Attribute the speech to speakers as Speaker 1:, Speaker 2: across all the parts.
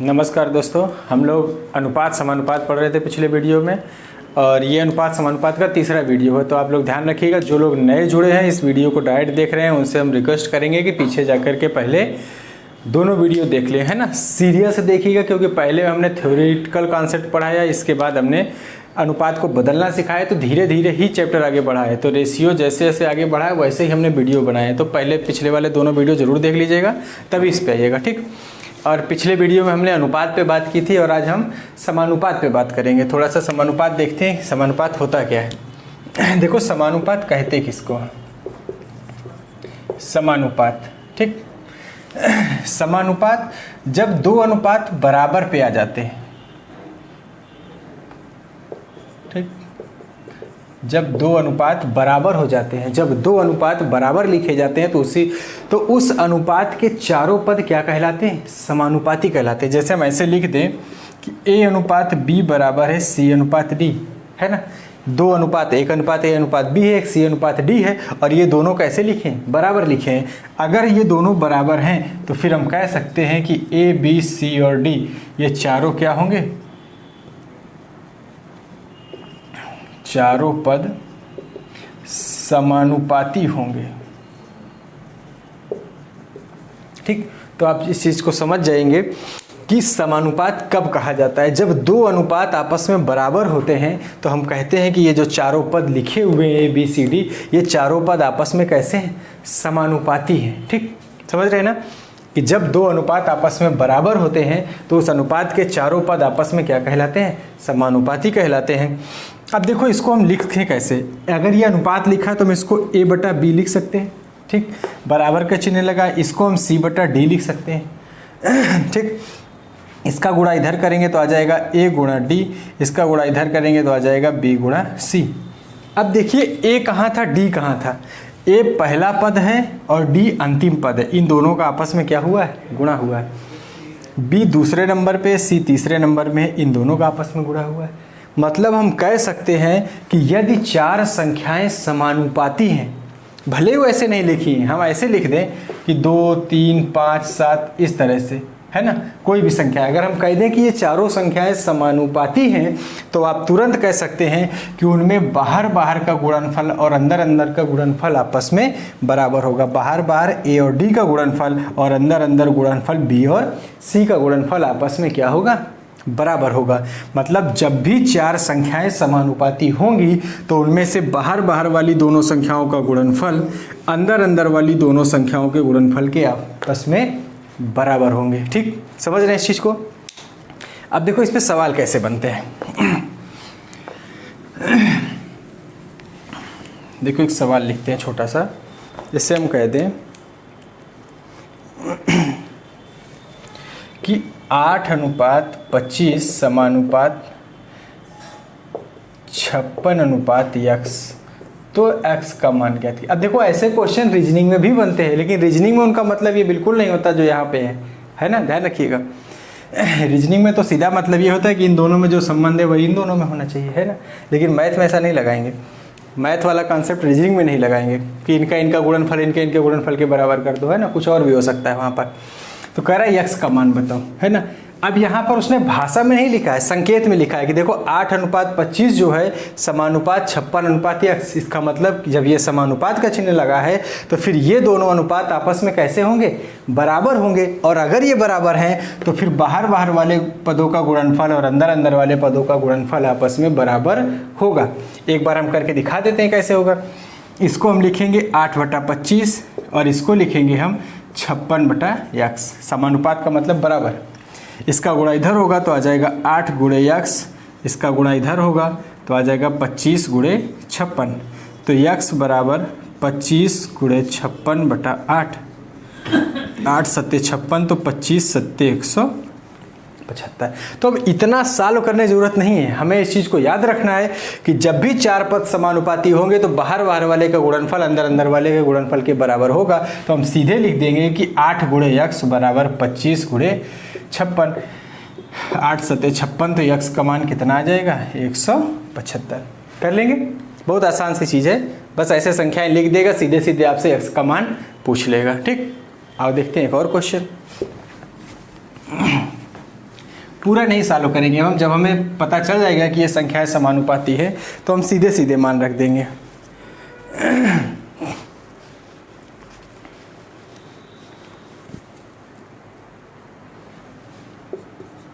Speaker 1: नमस्कार दोस्तों, हम लोग अनुपात समानुपात पढ़ रहे थे पिछले वीडियो में और ये अनुपात समानुपात का तीसरा वीडियो है। तो आप लोग ध्यान रखिएगा, जो लोग नए जुड़े हैं इस वीडियो को डायरेक्ट देख रहे हैं उनसे हम रिक्वेस्ट करेंगे कि पीछे जाकर के पहले दोनों वीडियो देख लें, है ना। सीरियस से देखिएगा क्योंकि पहले हमने थ्योरेटिकल कॉन्सेप्ट पढ़ाया, इसके बाद हमने अनुपात को बदलना सिखाया, तो धीरे धीरे ही चैप्टर आगे बढ़ा है। तो रेशियो जैसे जैसे आगे बढ़ा है वैसे ही हमने वीडियो बनाए हैं। तो पहले पिछले वाले दोनों वीडियो ज़रूर देख लीजिएगा, तभी इस पे आइएगा, ठीक। और पिछले वीडियो में हमने अनुपात पे बात की थी और आज हम समानुपात पे बात करेंगे। थोड़ा सा समानुपात देखते हैं, समानुपात होता क्या है। देखो, समानुपात कहते किसको, समानुपात, ठीक। समानुपात जब दो अनुपात बराबर पे आ जाते हैं, ठीक। जब दो अनुपात बराबर हो जाते हैं, जब दो अनुपात बराबर लिखे जाते हैं तो उस अनुपात के चारों पद क्या कहलाते हैं, समानुपाती कहलाते हैं। जैसे हम ऐसे लिख दें कि A अनुपात B बराबर है C अनुपात D, है ना। दो अनुपात, एक अनुपात A अनुपात B है, एक C अनुपात D है, और ये दोनों कैसे लिखें, बराबर लिखे हैं। अगर ये दोनों बराबर हैं तो फिर हम कह सकते हैं कि A B C और D ये चारों क्या होंगे, चारों पद समानुपाती होंगे, ठीक। तो आप इस चीज़ को समझ जाएंगे कि समानुपात कब कहा जाता है। जब दो अनुपात आपस में बराबर होते हैं तो हम कहते हैं कि ये जो चारों पद लिखे हुए हैं A B C D, ये चारों पद आपस में कैसे हैं, समानुपाती हैं, ठीक। समझ रहे हैं ना कि जब दो अनुपात आपस में बराबर होते हैं तो उस अनुपात के चारों पद आपस में क्या कहलाते हैं, समानुपाती कहलाते हैं। अब देखो, इसको हम लिखें कैसे। अगर ये अनुपात लिखा है तो हम इसको A बटा B लिख सकते हैं, ठीक। बराबर का चिन्ह लगा, इसको हम C बटा D लिख सकते हैं, ठीक। इसका गुणा इधर करेंगे तो आ जाएगा A गुणा D, इसका गुणा इधर करेंगे तो आ जाएगा B गुणा C। अब देखिए, A कहाँ था, D कहाँ था। A पहला पद है और D अंतिम पद है, इन दोनों का आपस में क्या हुआ है, गुणा हुआ है। B दूसरे नंबर पे, C तीसरे नंबर में है, इन दोनों का आपस में गुणा हुआ है। मतलब हम कह सकते हैं कि यदि चार संख्याएं समानुपाती हैं, भले वो ऐसे नहीं लिखी हैं, हम ऐसे लिख दें कि 2 3 5 7 इस तरह से, है ना, कोई भी संख्या। अगर हम कह दें कि ये चारों संख्याएं समानुपाती हैं तो आप तुरंत कह सकते हैं कि उनमें बाहर बाहर का गुणनफल और अंदर अंदर का गुणनफल आपस में बराबर होगा। बाहर बाहर A और D का गुणनफल और अंदर अंदर गुणनफल B और C का गुणनफल आपस में क्या होगा, बराबर होगा। मतलब जब भी चार संख्याएं समानुपाती होंगी तो उनमें से बाहर बाहर वाली दोनों संख्याओं का गुणनफल अंदर अंदर वाली दोनों संख्याओं के गुणनफल के आपस में बराबर होंगे, ठीक। समझ रहे हैं इस चीज़ को। अब देखो, इस पे सवाल कैसे बनते हैं। देखो, एक सवाल लिखते हैं छोटा सा। जैसे हम कह दें कि 8:25 समानुपात 56:x, तो x का मान क्या थी। अब देखो, ऐसे क्वेश्चन रीजनिंग में भी बनते हैं, लेकिन रीजनिंग में उनका मतलब ये बिल्कुल नहीं होता जो यहाँ पे है ना, ध्यान रखिएगा। रीजनिंग में तो सीधा मतलब ये होता है कि इन दोनों में जो संबंध है वही इन दोनों में होना चाहिए, है ना। लेकिन मैथ में ऐसा नहीं लगाएंगे, मैथ वाला कॉन्सेप्ट रीजनिंग में नहीं लगाएंगे कि इनका गुणनफल इनके गुणनफल के बराबर कर दो, है ना। कुछ और भी हो सकता है वहाँ पर। तो कह रहा है x का मान बताओ, है ना। अब यहाँ पर उसने भाषा में नहीं लिखा है, संकेत में लिखा है कि देखो 8:25 जो है समानुपात 56:x। इसका मतलब जब ये समानुपात का चिन्ह लगा है तो फिर ये दोनों अनुपात आपस में कैसे होंगे, बराबर होंगे। और अगर ये बराबर हैं तो फिर बाहर बाहर वाले पदों का गुणनफल और अंदर अंदर वाले पदों का गुणनफल आपस में बराबर होगा। एक बार हम करके दिखा देते हैं कैसे होगा। इसको हम लिखेंगे 8/25 और इसको लिखेंगे हम 56/x। समानुपात का मतलब बराबर। इसका गुणा इधर होगा तो आ जाएगा 8 × x, इसका गुणा इधर होगा तो आ जाएगा 25 × 56। तो x बराबर 25 × 56/8। 8 7 56, तो 25 7 175। तो अब इतना सॉल्व करने की जरूरत नहीं है, हमें इस चीज़ को याद रखना है कि जब भी चार पद समानुपाती होंगे तो बाहर बाहर वाले का गुणनफल अंदर अंदर वाले के गुणनफल के बराबर होगा। तो हम सीधे लिख देंगे कि 8 × x बराबर 25 × 56। 8 7 56, तो x का मान कितना आ जाएगा, 175। कर लेंगे, बहुत आसान सी चीज़ है। बस ऐसे संख्याएं लिख देगा, सीधे सीधे आपसे x का मान पूछ लेगा, ठीक। आओ देखते हैं एक और क्वेश्चन। पूरा नहीं सॉल्व करेंगे हम। जब हमें पता चल जाएगा कि ये संख्याएं समानुपाती है तो हम सीधे सीधे मान रख देंगे।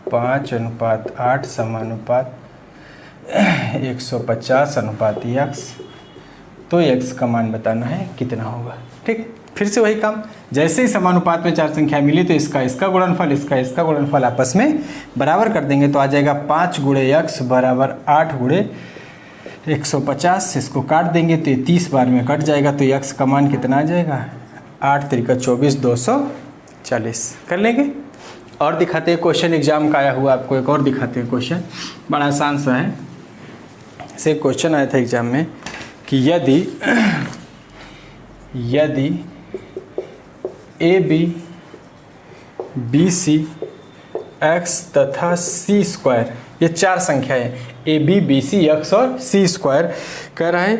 Speaker 1: 5:8 समानुपात 150:x, तो x का मान बताना है कितना होगा। ठीक, फिर से वही काम, जैसे ही समानुपात में चार संख्या मिली तो इसका गुणनफल इसका गुणनफल आपस में बराबर कर देंगे, तो आ जाएगा 5 × x बराबर 8 × 150। इसको काट देंगे तो ये 30 बार में कट जाएगा, तो x का मान कितना आ जाएगा 8 × 24 240। कर लेंगे। और दिखाते हैं क्वेश्चन, एग्जाम का आया हुआ आपको एक और दिखाते हैं क्वेश्चन, बड़ा आसान सा है। से क्वेश्चन आया था एग्जाम में कि यदि AB BC x तथा c² ये चार संख्याएं AB BC x और c² कह रहा है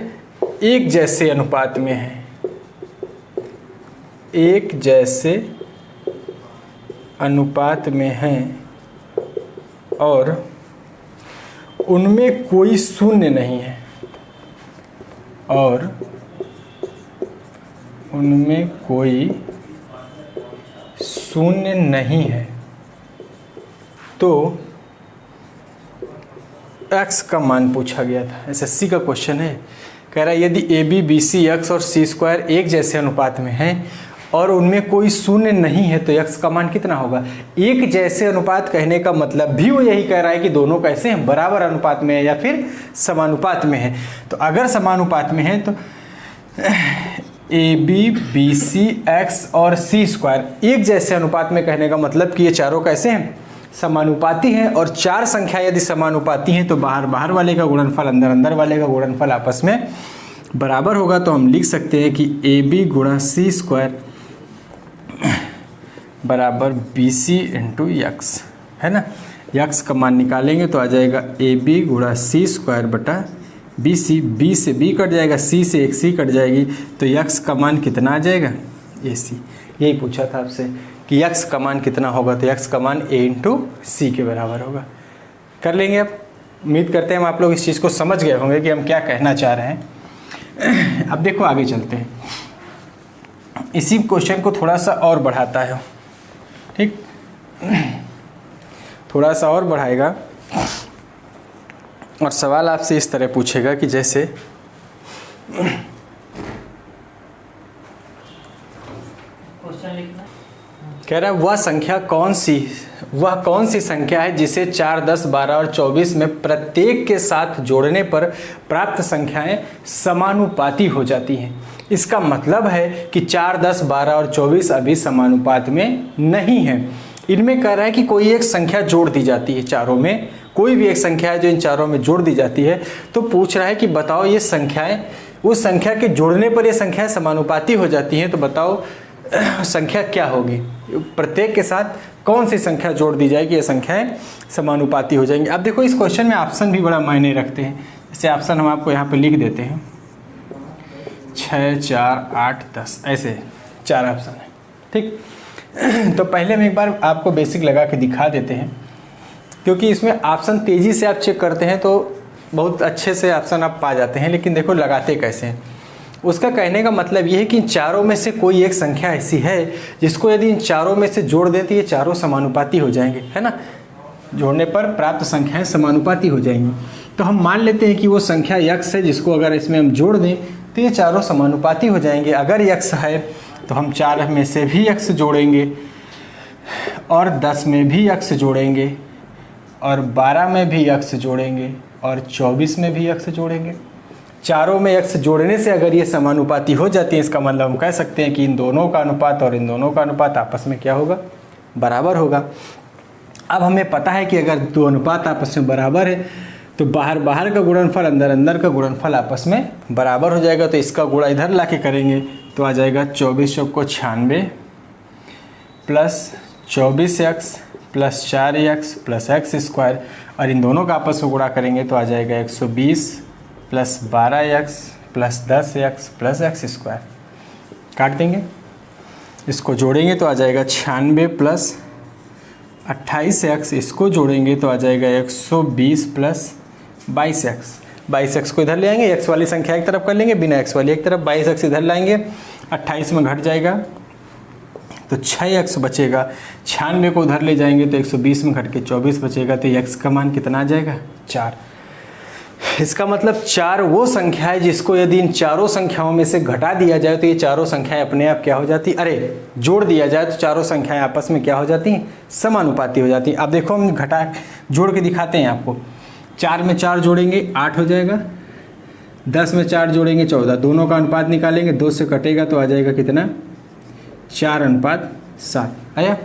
Speaker 1: एक जैसे अनुपात में है, एक जैसे अनुपात में हैं और उनमें कोई शून्य नहीं है, और उनमें कोई शून्य नहीं है, तो x का मान पूछा गया था। एसएससी का क्वेश्चन है, कह रहा है यदि AB BC x और c² एक जैसे अनुपात में हैं और उनमें कोई शून्य नहीं है तो x का मान कितना होगा। एक जैसे अनुपात कहने का मतलब भी वो यही कह रहा है कि दोनों कैसे हैं, बराबर अनुपात में है या फिर समानुपात में है। तो अगर समानुपात में है तो AB BC x और c² एक जैसे अनुपात में कहने का मतलब कि ये चारों कैसे हैं, समानुपाती हैं। और चार संख्या यदि समानुपाती हैं तो बाहर बाहर वाले का गुणनफल अंदर अंदर वाले का गुणनफल आपस में बराबर होगा। तो हम लिख सकते हैं कि AB × c² बराबर BC × x, है ना। x का मान निकालेंगे तो आ जाएगा AB × c² बटा BC, B से B कट जाएगा, C से एक C कट जाएगी, तो x का मान कितना आ जाएगा AC। यही पूछा था आपसे कि x का मान कितना होगा, तो x का मान A × C के बराबर होगा। कर लेंगे। अब उम्मीद करते हैं हम आप लोग इस चीज़ को समझ गए होंगे कि हम क्या कहना चाह रहे हैं। अब देखो आगे चलते हैं, इसी क्वेश्चन को थोड़ा सा और बढ़ाता है। ठीक, थोड़ा सा और बढ़ाएगा और सवाल आपसे इस तरह पूछेगा कि जैसे कह रहा है वह कौन सी संख्या है जिसे 4, 10, 12 और 24 में प्रत्येक के साथ जोड़ने पर प्राप्त संख्याएं समानुपाती हो जाती हैं। इसका मतलब है कि 4, 10, 12 और 24 अभी समानुपात में नहीं है। इनमें कह रहा है कि कोई एक संख्या जोड़ दी जाती है, चारों में कोई भी एक संख्या है जो इन चारों में जोड़ दी जाती है। तो पूछ रहा है कि बताओ ये संख्याएं, उस संख्या के जोड़ने पर ये संख्याएं समानुपाती हो जाती हैं, तो बताओ संख्या क्या होगी, प्रत्येक के साथ कौन सी संख्या जोड़ दी जाएगी ये संख्याएं समानुपाती हो जाएंगी। अब देखो इस क्वेश्चन में ऑप्शन भी बड़ा मायने रखते हैं। जैसे ऑप्शन हम आपको यहाँ पे लिख देते हैं 6, 4, 8, 10, ऐसे चार ऑप्शन है। ठीक, तो पहले हम एक बार आपको बेसिक लगा के दिखा देते हैं, क्योंकि इसमें ऑप्शन तेज़ी से आप चेक करते हैं तो बहुत अच्छे से ऑप्शन आप पा जाते हैं, लेकिन देखो लगाते कैसे हैं। उसका कहने का मतलब ये है कि इन चारों में से कोई एक संख्या ऐसी है जिसको यदि इन चारों में से जोड़ दें तो ये चारों समानुपाती हो जाएंगे, है ना। जोड़ने पर प्राप्त संख्याएं समानुपाती हो जाएंगी। तो हम मान लेते हैं कि वो संख्या x है जिसको अगर इसमें हम जोड़ दें तो ये चारों समानुपाती हो जाएंगे। अगर x है तो हम 4 में से भी x जोड़ेंगे और 10 में भी x जोड़ेंगे और 12 में भी x जोड़ेंगे और 24 में भी x जोड़ेंगे। चारों में x जोड़ने से अगर ये समानुपाती हो जाती है, इसका मतलब हम कह सकते हैं कि इन दोनों का अनुपात और इन दोनों का अनुपात आपस में क्या होगा, बराबर होगा। अब हमें पता है कि अगर दो अनुपात आपस में बराबर है तो बाहर बाहर का गुणनफल अंदर अंदर का गुणनफल आपस में बराबर हो जाएगा। तो इसका गुणा इधर ला के करेंगे तो आ जाएगा 24 चौको 96 plus 24x plus 4x plus x², और इन दोनों का आपस में गुणा करेंगे तो आ जाएगा 120 plus 12x plus 10x plus x²। काट देंगे, इसको जोड़ेंगे तो आ जाएगा 96 प्लस 28x इसको जोड़ेंगे तो आ जाएगा 120 प्लस 22x। 22x को इधर ले आएंगे, x वाली संख्या एक तरफ कर लेंगे, बिना x वाली एक तरफ, 22x इधर लाएंगे, 28 में घट जाएगा तो 6x बचेगा। 96 को उधर ले जाएंगे तो 120 में घट के 24 बचेगा, तो x का मान कितना आ जाएगा 4। इसका मतलब 4 वो संख्या है जिसको यदि इन चारों संख्याओं में से घटा दिया जाए तो ये चारों संख्याएं अपने आप क्या हो जाती, अरे जोड़ दिया जाए तो चारों संख्याएं आपस में क्या हो जाती हैं, समानुपाती हो जाती हैं। अब देखो हम घटा जोड़ के दिखाते हैं आपको। 4 में 4 जोड़ेंगे 8 हो जाएगा, 10 में 4 जोड़ेंगे 14, दोनों का अनुपात निकालेंगे, 2 से कटेगा तो आ जाएगा कितना 4:7 आया।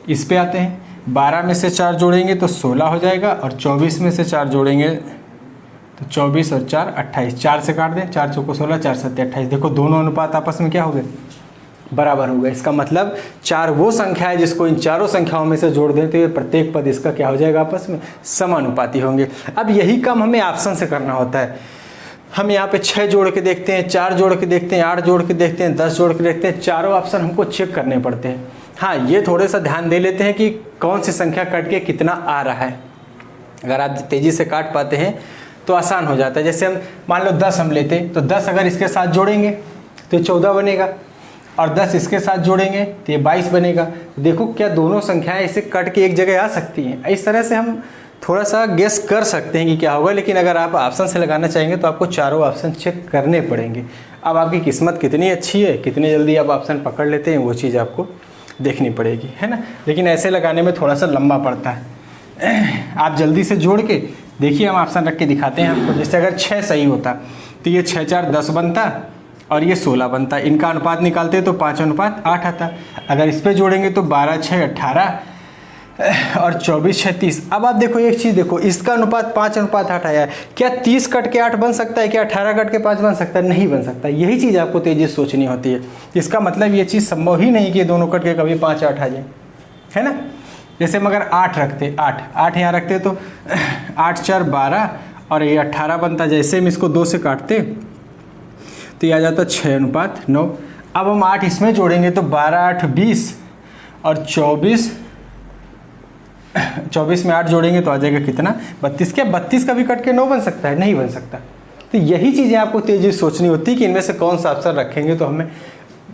Speaker 1: इस पे आते हैं, 12 में से 4 जोड़ेंगे तो 16 हो जाएगा, और 24 में से 4 जोड़ेंगे तो 24 और 4 28, 4 से काट दें, 4 चौको 16, 4 सत्ते 28। देखो दोनों अनुपात आपस में क्या हो गए, बराबर हो गए। इसका मतलब 4 वो संख्या है जिसको इन चारों संख्याओं में से जोड़ दें तो ये प्रत्येक पद इसका क्या हो जाएगा, आपस में समानुपाती होंगे। अब यही काम हमें ऑप्शन से करना होता है। हम यहाँ पे 6 जोड़ के देखते हैं, 4 जोड़ के देखते हैं, 8 जोड़ के देखते हैं, 10 जोड़ के देखते हैं, चारों ऑप्शन हमको चेक करने पड़ते हैं। हाँ, ये थोड़े सा ध्यान दे लेते हैं कि कौन सी संख्या कट के कितना आ रहा है। अगर आप तेज़ी से काट पाते हैं तो आसान हो जाता है। जैसे हम मान लो 10 हम लेते, तो 10 अगर इसके साथ जोड़ेंगे तो 14 बनेगा, और 10 इसके साथ जोड़ेंगे तो ये 22 बनेगा। देखो क्या दोनों संख्याएं इसे कट के एक जगह आ सकती हैं। इस तरह से हम थोड़ा सा गेस कर सकते हैं कि क्या होगा, लेकिन अगर आप ऑप्शन से लगाना चाहेंगे तो आपको चारों ऑप्शन चेक करने पड़ेंगे। अब आपकी किस्मत कितनी अच्छी है, कितनी जल्दी आप ऑप्शन पकड़ लेते हैं, वो चीज़ आपको देखनी पड़ेगी, है ना। लेकिन ऐसे लगाने में थोड़ा सा लंबा पड़ता है। आप जल्दी से जोड़ के देखिए, हम ऑप्शन रख के दिखाते हैं आपको। जैसे अगर 6 सही होता तो ये 6 4 10 बनता, और ये 16 बनता। इनका अनुपात निकालते तो 5:8 आता। अगर इस पे जोड़ेंगे तो 12 6 18 और 24 6 30। अब आप देखो एक चीज़ देखो, इसका अनुपात 5:8 आया है। क्या 30 कट के 8 बन सकता है? क्या 18 कट के 5 बन सकता है? नहीं बन सकता। यही चीज़ आपको तेजी से सोचनी होती है। इसका मतलब ये चीज़ संभव ही नहीं कि ये दोनों कट के कभी 5 8 आ जाए, है ना। जैसे हम अगर 8 रखते, 8 यहाँ रखते तो 8 4 12 और ये 18 बनता। जैसे हम इसको 2 से काटते तो ये आ जाता 6:9। अब हम 8 इसमें जोड़ेंगे तो 12 8 20 और 24 में 8 जोड़ेंगे तो आ जाएगा कितना 32। क्या 32 का भी कट के 9 बन सकता है? नहीं बन सकता। तो यही चीज़ें आपको तेज़ी से सोचनी होती है कि इनमें से कौन सा ऑप्शन रखेंगे तो हमें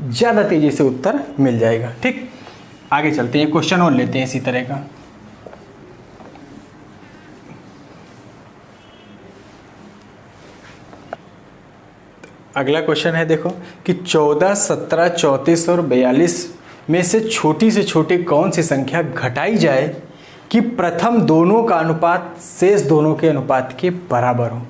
Speaker 1: ज़्यादा तेज़ी से उत्तर मिल जाएगा। ठीक, आगे चलते हैं, क्वेश्चन और लेते हैं इसी तरह का। अगला क्वेश्चन है देखो कि 14 17 34 और 42 में से छोटी कौन सी संख्या घटाई जाए कि प्रथम दोनों का अनुपात शेष दोनों के अनुपात के बराबर हो।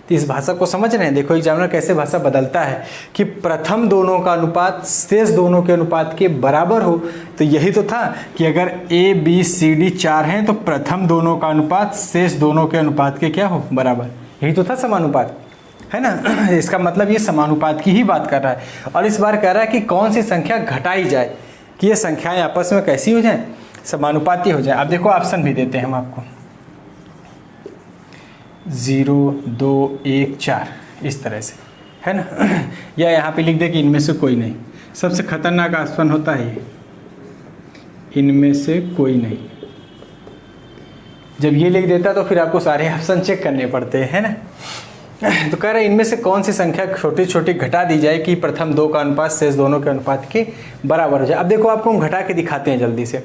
Speaker 1: तो इस भाषा को समझ रहे हैं। देखो एग्जामिनर कैसे भाषा बदलता है कि प्रथम दोनों का अनुपात शेष दोनों के अनुपात के बराबर हो। तो यही तो था कि अगर A B C D 4 हैं तो प्रथम दोनों का अनुपात शेष दोनों के अनुपात के क्या हो, बराबर। यही तो था समानुपात, है ना। इसका मतलब ये समानुपात की ही बात कर रहा है। और इस बार कह रहा है कि कौन सी संख्या घटाई जाए कि ये संख्याएं आपस में कैसी हो जाएं, समानुपाती हो जाए। अब देखो ऑप्शन भी देते हैं हम आपको, 0 2 1 4 इस तरह से, है ना। या यहाँ पे लिख दे कि इनमें से कोई नहीं। सबसे खतरनाक ऑप्शन होता है ये, इनमें से कोई नहीं। जब ये लिख देता तो फिर आपको सारे ऑप्शन चेक करने पड़ते हैं, है ना। तो कह रहे हैं इनमें से कौन सी संख्या छोटी घटा दी जाए कि प्रथम दो का अनुपात शेष दोनों के अनुपात के बराबर हो जाए। अब देखो आपको हम घटा के दिखाते हैं जल्दी से।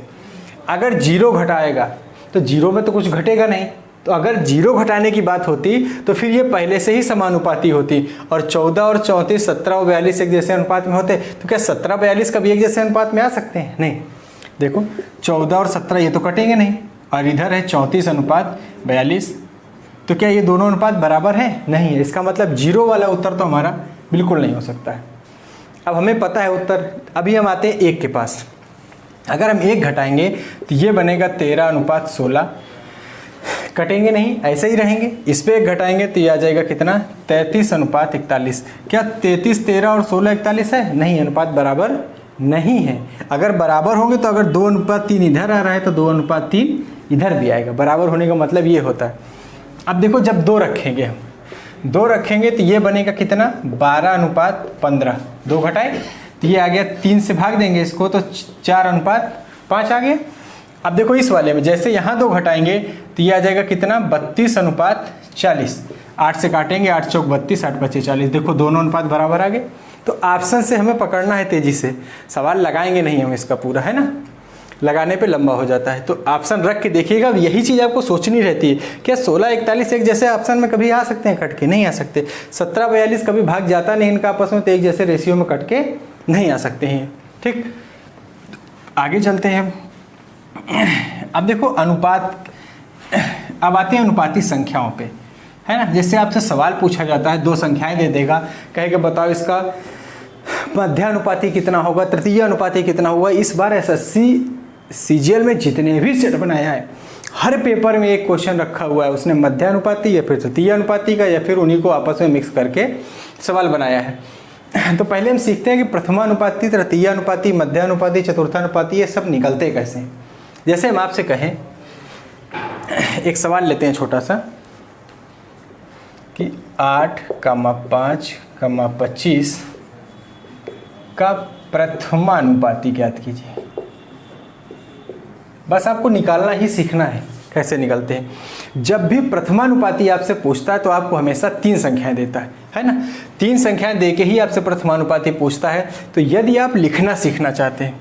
Speaker 1: अगर 0 घटाएगा तो 0 में तो कुछ घटेगा नहीं, तो अगर 0 घटाने की बात होती तो फिर ये पहले से ही समानुपाती होती। और 14 और 34 17 और 42 एक जैसे अनुपात में होते, तो क्या 17 42 कभी एक जैसे अनुपात में आ सकते हैं? नहीं। देखो 14 और 17 ये तो कटेंगे नहीं, और इधर है 34:42, तो क्या ये दोनों अनुपात बराबर हैं? नहीं है। इसका मतलब 0 वाला उत्तर तो हमारा बिल्कुल नहीं हो सकता है। अब हमें पता है उत्तर। अभी हम आते हैं 1 के पास। अगर हम 1 घटाएंगे तो ये बनेगा 13:16, कटेंगे नहीं, ऐसे ही रहेंगे। इस पर 1 घटाएंगे तो ये आ जाएगा कितना 33:41। क्या 33 13 और 16 41 है? नहीं, अनुपात बराबर नहीं है। अगर बराबर होंगे तो अगर 2:3 इधर आ रहा है तो 2:3 इधर भी आएगा। बराबर होने का मतलब ये होता है। अब देखो जब 2 रखेंगे, हम 2 रखेंगे तो ये बनेगा कितना 12:15। 2 घटाए तो ये आ गया, 3 से भाग देंगे इसको तो 4:5 आ गया। अब देखो इस वाले में जैसे यहाँ 2 घटाएंगे तो ये आ जाएगा कितना 32:40। 8 से काटेंगे, 8 चौक 32, 8 पचे 40। देखो दोनों अनुपात बराबर आ गए। तो ऑप्शन से हमें पकड़ना है तेजी से, सवाल लगाएंगे नहीं हम इसका पूरा, है ना, लगाने पे लंबा हो जाता है। तो ऑप्शन रख के देखिएगा। अब यही चीज़ आपको सोचनी रहती है, क्या 16:41 एक जैसे ऑप्शन में कभी आ सकते हैं कट के? नहीं आ सकते। 17:42 कभी भाग जाता नहीं इनका आपस में, तो एक जैसे रेशियो में कट के नहीं आ सकते हैं। ठीक, आगे चलते हैं। अब देखो अनुपात, अब आते हैं अनुपाती संख्याओं पे, है ना। जैसे आपसे सवाल पूछा जाता है, 2 संख्याएं दे देगा, कहेगा बताओ इसका मध्यानुपाती कितना होगा, तृतीय अनुपाती कितना होगा। इस बार एसएससी सीजीएल में जितने भी सेट बनाया है, हर पेपर में एक क्वेश्चन रखा हुआ है, उसने मध्यानुपाती या फिर तृतीय अनुपाती का या फिर उन्हीं को आपस में मिक्स करके सवाल बनाया है। तो पहले हम सीखते हैं कि प्रथमानुपाती, तृतीय अनुपाती, मध्यानुपाती, चतुर्थानुपाती ये सब निकलते कैसे हैं। जैसे हम आपसे कहें, एक सवाल लेते हैं छोटा सा कि 8,5,25 का प्रथमानुपाती ज्ञात कीजिए। बस आपको निकालना ही सीखना है कैसे निकलते हैं। जब भी प्रथमानुपाती आपसे पूछता है तो आपको हमेशा 3 संख्याएं देता है ना। 3 संख्याएं देके ही आपसे प्रथमानुपाती पूछता है। तो यदि आप लिखना सीखना चाहते हैं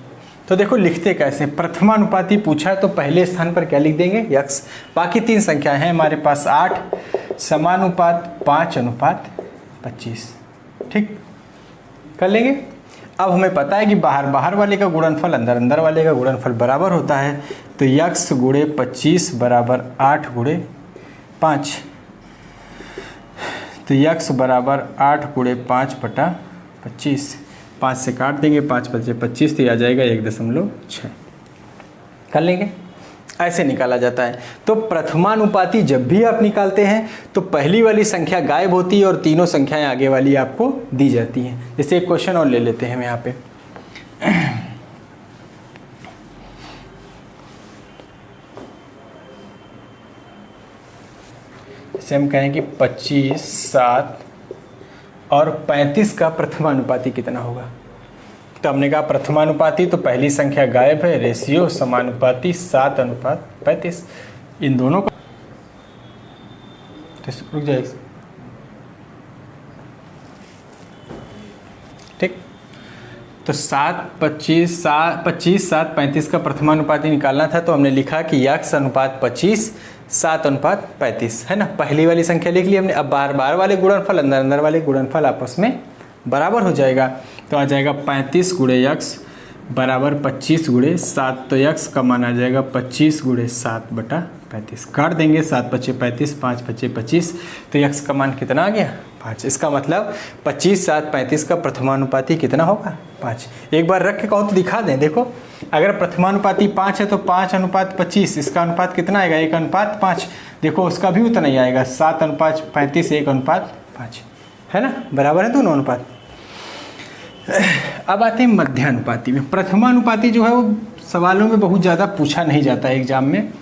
Speaker 1: तो देखो लिखते कैसे। प्रथमानुपाती पूछा है तो पहले स्थान पर क्या लिख देंगे, यक्स। बाकी 3 संख्याएं हैं हमारे पास 8 समानुपात 5:25। ठीक, कर लेंगे। अब हमें पता है कि बाहर बाहर वाले का गुणनफल अंदर अंदर वाले का गुणनफल बराबर होता है। तो यक्स गुणे 25 बराबर 8 गुणे 5। तो यक्स बराबर 8 गुणे 5/25। 5 से काट देंगे, 5 बचे 25, तो आ जाएगा 1.6। कर लेंगे। ऐसे निकाला जाता है। तो प्रथमानुपाती जब भी आप निकालते हैं तो पहली वाली संख्या गायब होती है और तीनों संख्याएं आगे वाली आपको दी जाती हैं। जैसे एक क्वेश्चन और ले लेते हैं हम यहाँ पे। जैसे हम कहें कि 25, 7 और 35 का प्रथमानुपाती कितना होगा। तो हमने कहा प्रथमानुपाती तो पहली संख्या गायब है, रेशियो समानुपाती 7:35। इन दोनों का रुक जाइए। ठीक, तो 7, 25, 7, 35 का प्रथमानुपाती निकालना था। तो हमने लिखा कि यक्स अनुपात 25, 7:35, है ना। पहली वाली संख्या लिख ली हमने। अब बार बार वाले गुणनफल अंदर अंदर वाले गुणनफल आपस में बराबर हो जाएगा। तो आ जाएगा 35 गुणे यक्स बराबर 25 गुणे 7। तो यक्स का मान आ जाएगा 25 गुणे 7/35। काट देंगे, 7 बचे 35, 5 बचे 25। तो यक्स का मान कितना आ गया, 5। इसका मतलब 25, 7, 35 का प्रथमानुपाती कितना होगा, 5। एक बार रख के कहो तो दिखा दें। देखो अगर प्रथमानुपाती 5 है तो 5:25। इसका अनुपात कितना आएगा, 1:5। देखो उसका भी उतना ही आएगा, 7:35, 1:5, है ना, बराबर है दोनों अनुपात। अब आते हैं मध्यानुपाती में। प्रथमानुपाती जो है वो सवालों में बहुत ज़्यादा पूछा नहीं जाता है एग्जाम में,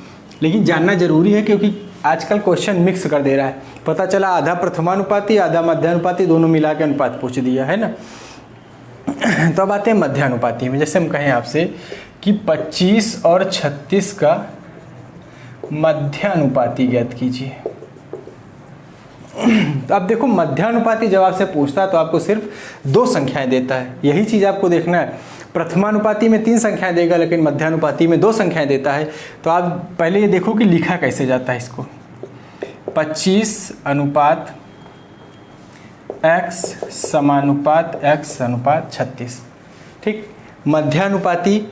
Speaker 1: लेकिन जानना जरूरी है क्योंकि आजकल क्वेश्चन मिक्स कर दे रहा है। पता चला आधा प्रथमानुपाती आधा मध्यानुपाती दोनों मिला के अनुपात पूछ दिया, है ना। तो अब आते हैं मध्यानुपाती में। जैसे हम कहें आपसे कि 25 और 36 का मध्यानुपाती ज्ञात कीजिए। तो अब देखो मध्यानुपाती जब आपसे पूछता है तो आपको सिर्फ 2 संख्याएं देता है। यही चीज़ आपको देखना है। प्रथमानुपाती में 3 संख्याएं देगा लेकिन मध्यानुपाती में 2 संख्याएं देता है। तो आप पहले ये देखो कि लिखा कैसे जाता है इसको। 25:x समानुपात x अनुपात 36। ठीक, मध्यानुपाती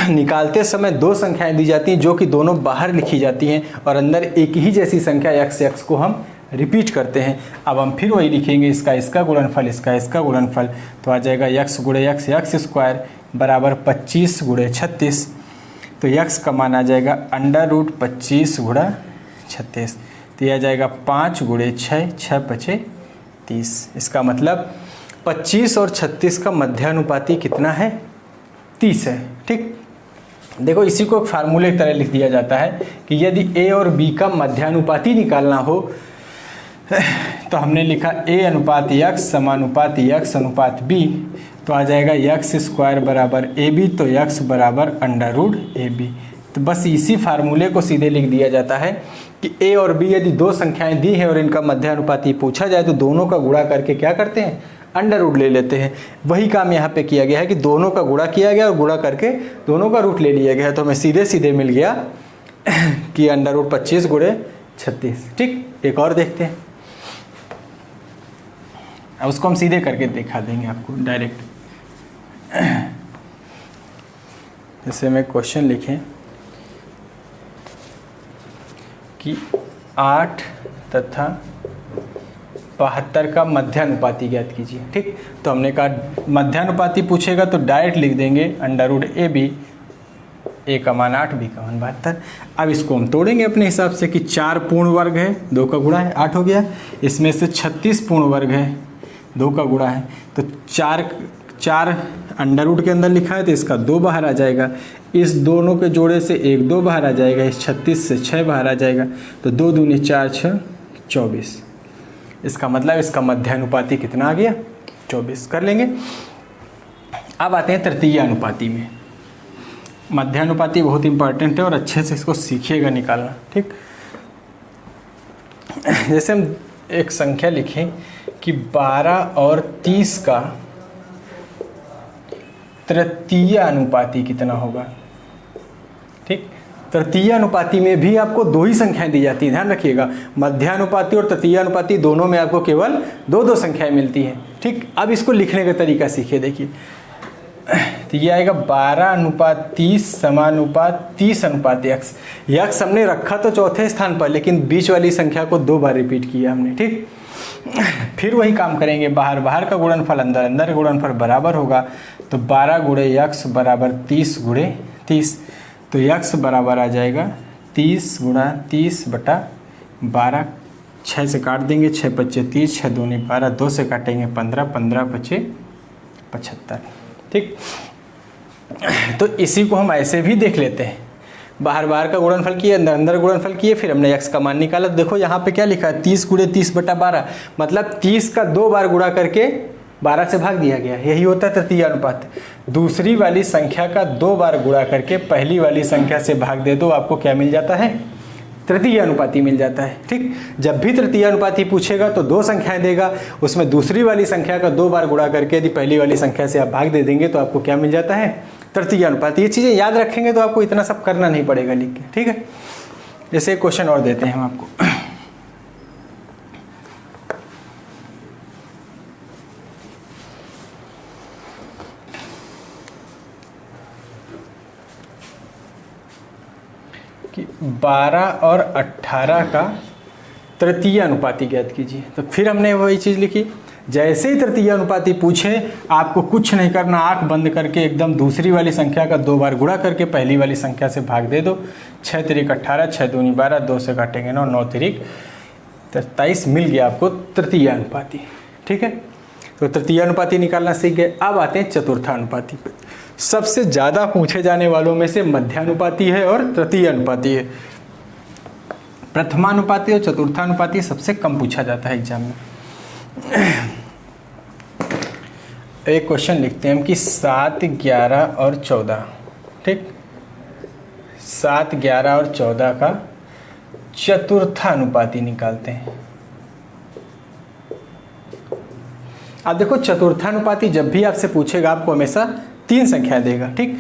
Speaker 1: निकालते समय 2 संख्याएं दी जाती हैं जो कि दोनों बाहर लिखी जाती हैं और अंदर एक ही जैसी संख्या x को हम रिपीट करते हैं। अब हम फिर वही लिखेंगे, इसका गुणनफल इसका गुणनफल। तो आ जाएगा यक्स गुणे यक्स स्क्वायर बराबर 25 गुणे 36। तो यक्स का मान आ जाएगा √25 गुणा 36। तो यह आ जाएगा 5 गुणे 6, 6 बचे 30। इसका मतलब 25 और 36 का मध्यानुपाती कितना है, 30 है। ठीक, देखो इसी को एक फार्मूले की तरह लिख दिया जाता है कि यदि a और b का मध्यानुपाती निकालना हो तो हमने लिखा a अनुपात यक्स समानुपात यक्स अनुपात b। तो आ जाएगा यक्स स्क्वायर बराबर ab। तो यक्स बराबर √ab। तो बस इसी फार्मूले को सीधे लिख दिया जाता है कि ए और बी यदि दो संख्याएं दी हैं और इनका मध्यानुपाती पूछा जाए तो दोनों का गुणा करके क्या करते हैं, अंडर रूट ले लेते हैं। वही काम यहाँ पे किया गया है कि दोनों का गुणा किया गया और गुणा करके दोनों का रूट ले लिया गया है। तो हमें सीधे सीधे मिल गया कि अंडर रूट 25 गुणे 36। ठीक, एक और देखते हैं, अब उसको हम सीधे करके दिखा देंगे आपको डायरेक्ट। जैसे में क्वेश्चन लिखें कि 8 तथा 72 का मध्यानुपाती ज्ञात कीजिए। ठीक, तो हमने कहा मध्यानुपाती पूछेगा तो डायरेक्ट लिख देंगे अंडर रूट ए बी, ए का मान 8, बी का मान 72। अब इसको हम तोड़ेंगे अपने हिसाब से कि 4 पूर्ण वर्ग है, 2 का गुणा है, 8 हो गया। इसमें से 36 पूर्ण वर्ग है, 2 का गुणा है, तो 4 अंडर रूट के अंदर लिखा है तो इसका 2 बाहर आ जाएगा। इस दोनों के जोड़े से 1 2 बाहर आ जाएगा, इस 36 से 6 बाहर आ जाएगा, तो 2 दूनी 4 6 24। इसका मतलब इसका मध्यानुपाती कितना आ गया, 24 कर लेंगे। अब आते हैं तृतीय अनुपाती में। मध्यानुपाती बहुत इंपॉर्टेंट है और अच्छे से इसको सीखिएगा निकालना। ठीक, जैसे हम एक संख्या लिखें कि 12 और 30 का तृतीय अनुपाती कितना होगा। ठीक, तृतीय अनुपाती में भी आपको 2 ही संख्याएं दी जाती हैं, ध्यान रखिएगा। मध्यानुपाती और तृतीय अनुपाती दोनों में आपको केवल 2 संख्याएं मिलती हैं। ठीक, अब इसको लिखने का तरीका सीखिए। देखिए, तो ये आएगा 12:30 समानुपात 30:x। यक्स हमने रखा तो चौथे स्थान पर, लेकिन बीच वाली संख्या को 2 बार रिपीट किया हमने। ठीक, फिर वही काम करेंगे, बाहर का गुणनफल अंदर का गुणनफल बराबर होगा, तो 12 गुणे यक्स बराबर 30 गुणे 30। तो यक्स बराबर आ जाएगा 30 गुणा 30/12। 6 से काट देंगे, 6 5 30, 6 दूनी 12, 2 से काटेंगे 15, 15 5 75। ठीक, तो इसी को हम ऐसे भी देख लेते हैं, बाहर का गुणनफल किए, अंदर गुणनफल किए, फिर हमने x का मान निकाला। तो देखो यहाँ पे क्या लिखा है, 30 गुणे 30/12, मतलब 30 का 2 बार गुणा करके 12 से भाग दिया गया। यही होता है तृतीय अनुपात। दूसरी वाली संख्या का 2 बार गुणा करके पहली वाली संख्या से भाग दे दो, आपको क्या मिल जाता है, तृतीय अनुपाती मिल जाता है। ठीक, जब भी तृतीय अनुपाती पूछेगा तो 2 संख्याएं देगा, उसमें दूसरी वाली संख्या का 2 बार गुणा करके यदि पहली वाली संख्या से आप भाग दे देंगे तो आपको क्या मिल जाता है, तृतीय अनुपाती। ये चीज़ें याद रखेंगे तो आपको इतना सब करना नहीं पड़ेगा लिख के। ठीक है, जैसे क्वेश्चन और देते हैं हम आपको। कि 12 और 18 का तृतीय अनुपाती ज्ञात कीजिए। तो फिर हमने वही चीज़ लिखी, जैसे ही तृतीय अनुपाती पूछे आपको कुछ नहीं करना, आंख बंद करके एकदम दूसरी वाली संख्या का 2 बार गुणा करके पहली वाली संख्या से भाग दे दो। 6 3 18, 6 दूनी 12, 2 से काटेंगे 9, 9 3 23, मिल गया आपको तृतीय अनुपाती। ठीक है, तो तृतीय अनुपाती निकालना सीख गए। अब आते हैं चतुर्थानुपाती पे। सबसे ज़्यादा पूछे जाने वालों में से मध्यानुपाती है और तृतीय अनुपाती है। प्रथमानुपाती और चतुर्थानुपाती सबसे कम पूछा जाता है एग्जाम में। एक क्वेश्चन लिखते हैं हम कि 7, 11 और 14। ठीक, 7, 11 और 14 का चतुर्थानुपाती निकालते हैं। अब देखो, चतुर्थानुपाती जब भी आपसे पूछेगा आपको हमेशा 3 संख्याएं देगा। ठीक,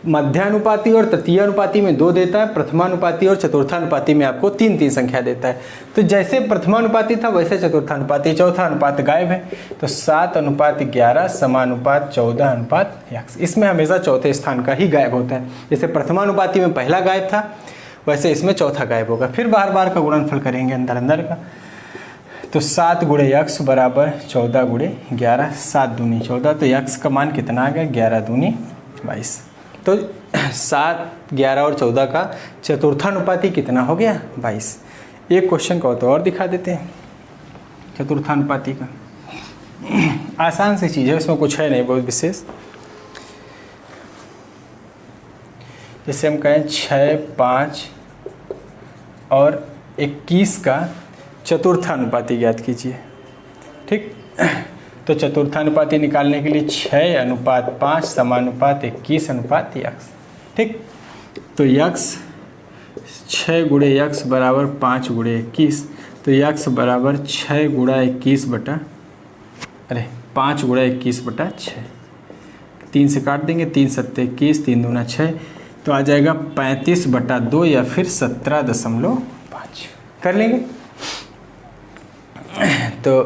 Speaker 1: मध्यानुपाती और तृतीय अनुपाती में 2 देता है, प्रथमानुपाती और चतुर्थानुपाती में आपको 3 संख्या देता है। तो जैसे प्रथमानुपाती था वैसे चतुर्थानुपाती, चौथा अनुपात गायब है। तो 7:11 समानुपात 14:x। इसमें हमेशा चौथे स्थान का ही गायब होता है। जैसे प्रथमानुपाती में पहला गायब था वैसे इसमें चौथा गायब होगा। फिर बार का गुणनफल करेंगे अंदर का, तो 7 गुणे x बराबर 14 गुणे 11, 7 दूनी 14, तो x का मान कितना आ गया, 11 दूनी 22। तो 7, 11 और 14 का चतुर्थानुपाती कितना हो गया, 22। एक क्वेश्चन को तो और दिखा देते हैं चतुर्थानुपाती का। आसान सी चीज़ है, इसमें कुछ है नहीं बहुत विशेष। जैसे हम कहें 6, 5 और 21 का चतुर्थानुपाती ज्ञात कीजिए। ठीक, तो चतुर्थानुपाती निकालने के लिए 6:5 समानुपात 21:x। ठीक, तो यक्स 6 गुणे यक्स बराबर 5 गुणे 21, तो यक्स बराबर 6 गुणा 21 बटा 5 गुणा 21 बटा 6। 3 से काट देंगे, 3 सत्ते 21, 3 दूना 6, तो आ जाएगा 35 बटा 2 या फिर 17.5 कर लेंगे। तो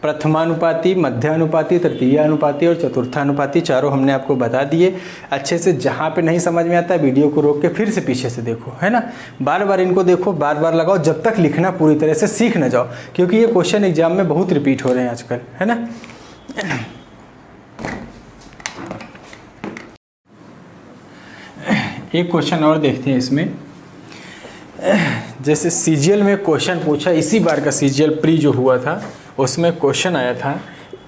Speaker 1: प्रथमानुपाती, मध्यानुपाती, तृतीयानुपाती और चतुर्थानुपाती चारों हमने आपको बता दिए। अच्छे से जहाँ पे नहीं समझ में आता वीडियो को रोक के फिर से पीछे से देखो, है ना, बार बार इनको देखो, बार बार लगाओ, जब तक लिखना पूरी तरह से सीख न जाओ, क्योंकि ये क्वेश्चन एग्जाम में बहुत रिपीट हो रहे हैं आजकल, है ना। एक क्वेश्चन और देखते हैं इसमें। जैसे सीजीएल में क्वेश्चन पूछा, इसी बार का सीजीएल प्री जो हुआ था उसमें क्वेश्चन आया था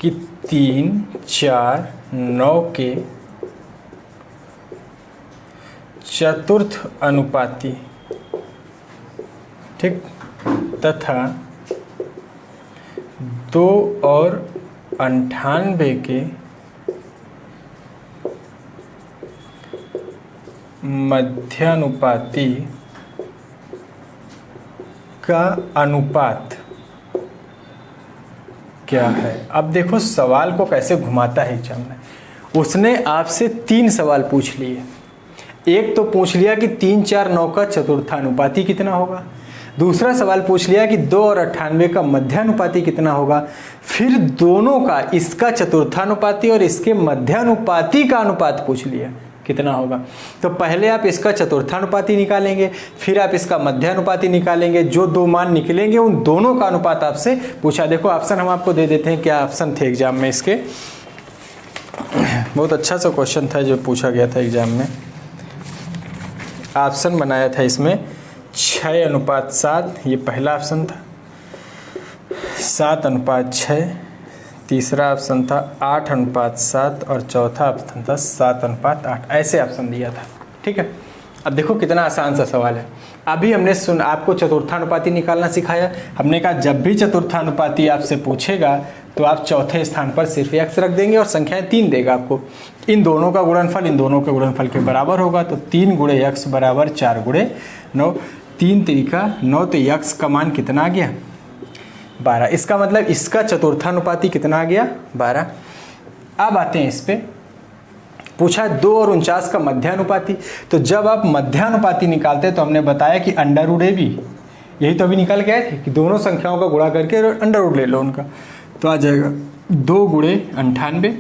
Speaker 1: कि 3, 4, 9 के चतुर्थ अनुपाती, ठीक, तथा 2 और 98 के मध्यानुपाती का अनुपात क्या है। अब देखो सवाल को कैसे घुमाता है एग्जाम में। उसने आपसे 3 सवाल पूछ लिए। एक तो पूछ लिया कि 3, 4, 9 का चतुर्थानुपाती कितना होगा। दूसरा सवाल पूछ लिया कि 2 और 98 का मध्यानुपाती कितना होगा। फिर दोनों का, इसका चतुर्थानुपाती और इसके मध्यानुपाती का अनुपात पूछ लिया कितना होगा। तो पहले आप इसका चतुर्थानुपाती निकालेंगे, फिर आप इसका मध्यानुपाती निकालेंगे। जो 2 मान निकलेंगे उन दोनों का अनुपात आपसे पूछा। देखो ऑप्शन हम आपको दे देते हैं, क्या ऑप्शन थे एग्जाम में इसके। बहुत अच्छा सा क्वेश्चन था जो पूछा गया था एग्जाम में। ऑप्शन बनाया था इसमें 6:7, ये पहला ऑप्शन था। 7:6, तीसरा ऑप्शन था 8:7 और चौथा ऑप्शन था 7:8। ऐसे ऑप्शन दिया था, ठीक है। अब देखो कितना आसान सा सवाल है। अभी हमने आपको चतुर्थानुपाती निकालना सिखाया। हमने कहा जब भी चतुर्थानुपाती आपसे पूछेगा तो आप चौथे स्थान पर सिर्फ x रख देंगे और संख्याएं 3 देगा आपको। इन दोनों का गुणनफल इन दोनों के गुणनफल के बराबर होगा, तो 3 गुणे x बराबर 4 गुणे 9। 3 3 9, तो x का मान कितना आ गया 12। इसका मतलब इसका चतुर्थानुपाती कितना आ गया 12। अब आते हैं इस पे, पूछा 2 और 49 का मध्यानुपाती। तो जब आप मध्यानुपाती निकालते हैं तो हमने बताया कि √AB, यही तो अभी निकाल के आए थे कि दोनों संख्याओं का गुणा करके √ ले लो उनका, तो आ जाएगा 2 गुणे 98।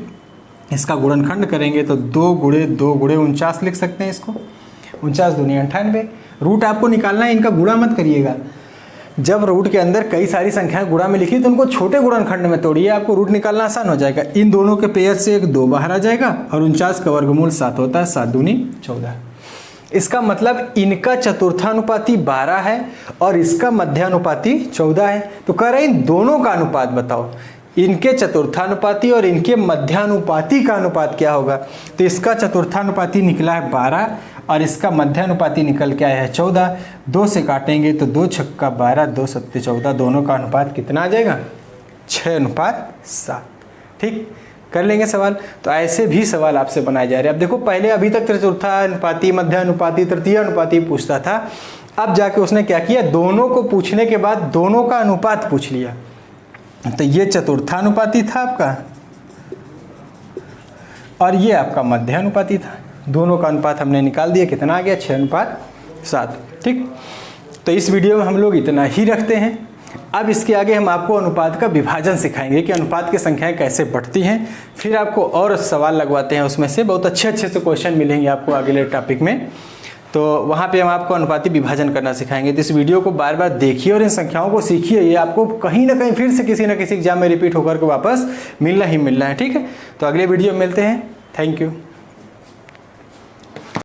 Speaker 1: इसका गुणनखंड करेंगे तो 2 गुणे 2 गुणे 49 लिख सकते हैं इसको। 49 दूनी 98। रूट आपको निकालना है, इनका गुणा मत करिएगा। जब रूट के अंदर कई सारी संख्याएं गुणा में लिखी तो उनको छोटे गुणनखंड में तोड़िए, आपको रूट निकालना आसान हो जाएगा। इन दोनों के पेयर से एक 2 बाहर आ जाएगा और 49 का वर्गमूल 7 होता है। 7 दूनी 14। इसका मतलब इनका चतुर्थानुपाती 12 है और इसका मध्यानुपाती 14 है। तो कह रहे हैं इन दोनों का अनुपात बताओ, इनके चतुर्थानुपाती और इनके मध्यानुपाती का अनुपात क्या होगा। तो इसका चतुर्थानुपाती निकला है 12 और इसका मध्यानुपाती निकल के आया है 14। 2 से काटेंगे तो 2 छक्का 12, 2 सत्ते 14, दोनों का अनुपात कितना आ जाएगा 6:7। ठीक, कर लेंगे सवाल। तो ऐसे भी सवाल आपसे बनाए जा रहे हैं। अब देखो पहले अभी तक चतुर्थानुपाती, मध्यानुपाती, तृतीयानुपाती पूछता था। अब जाके उसने क्या किया, दोनों को पूछने के बाद दोनों का अनुपात पूछ लिया। तो ये चतुर्थानुपाती था आपका और ये आपका मध्यानुपाती था। दोनों का अनुपात हमने निकाल दिया, कितना आ गया 6:7। ठीक, तो इस वीडियो में हम लोग इतना ही रखते हैं। अब इसके आगे हम आपको अनुपात का विभाजन सिखाएंगे कि अनुपात की संख्याएं कैसे बढ़ती हैं। फिर आपको और सवाल लगवाते हैं, उसमें से बहुत अच्छे से क्वेश्चन मिलेंगे आपको अगले टॉपिक में। तो वहाँ पे हम आपको अनुपाती विभाजन करना सिखाएंगे। तो इस वीडियो को बार बार देखिए और इन संख्याओं को सीखिए। ये आपको कहीं ना कहीं फिर से किसी न किसी एग्जाम में रिपीट होकर के वापस मिलना ही मिलना है। ठीक है, तो अगले वीडियो में मिलते हैं। Thank you.